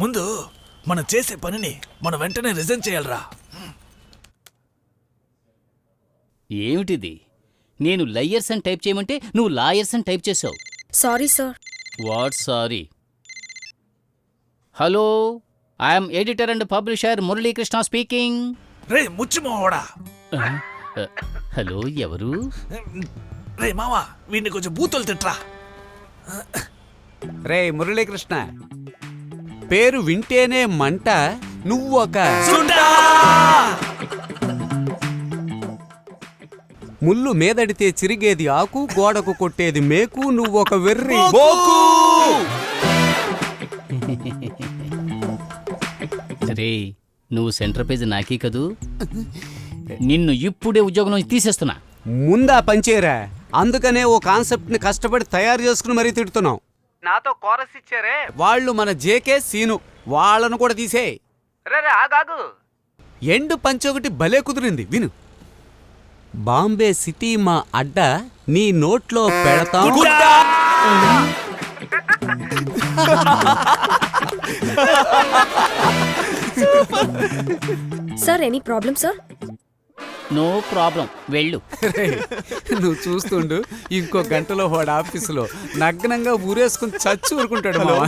ముందు మనం చేసే పనిని మనం వెంటనే రిజైన్ చేయాలరా. ఏమిటిది? నేను లయర్స్ అని టైప్ చేయమంటే నువ్వు లాయర్స్ అని టైప్ చేసావు. Sorry sir. What sorry? Hello, I'm editor and publisher Muralikrishna speaking. రే ముచ్చిమోవాడా. హలో, ఎవరు? రే మావా, వీడిని కొంచెం బూతులు తిట్రా. రే మురళీకృష్ణ, పేరు వింటేనే మంట, నువ్వు ఒక ముళ్ళు మీదడితే చిరిగేది ఆకు, గోడకు కొట్టేది మేకు, నువ్వు ఒక వెర్రి బోకు. రే, నువ్వు సెంటర్ పేజ్ నాకీ కదూ. నిన్ను ఇప్పుడే ఉద్యోగం నుంచి తీసేస్తున్నా. ముందా పంచేరా, అందుకనే ఓ కాన్సెప్ట్ ని కష్టపడి తయారు చేసుకుని మరీ తిడుతున్నావు. నాతో కోరస్ ఇచ్చారే వాళ్ళు మన జేకే సీను, వాళ్ళను కూడా తీసే. ఆగాగు, ఎండు పంచొకటి భలే కుదిరింది, విను. బాంబే సిటీ మా అడ్డ, నీ నోట్లో పెడతాం. Sir any problem sir? No problem, వెళ్ళు. నువ్వు చూస్తుండు, ఇంకో గంటలో వాడు ఆఫీసులో నగ్నంగా ఊరేసుకుని చచ్చి ఊరుకుంటాడు మావా.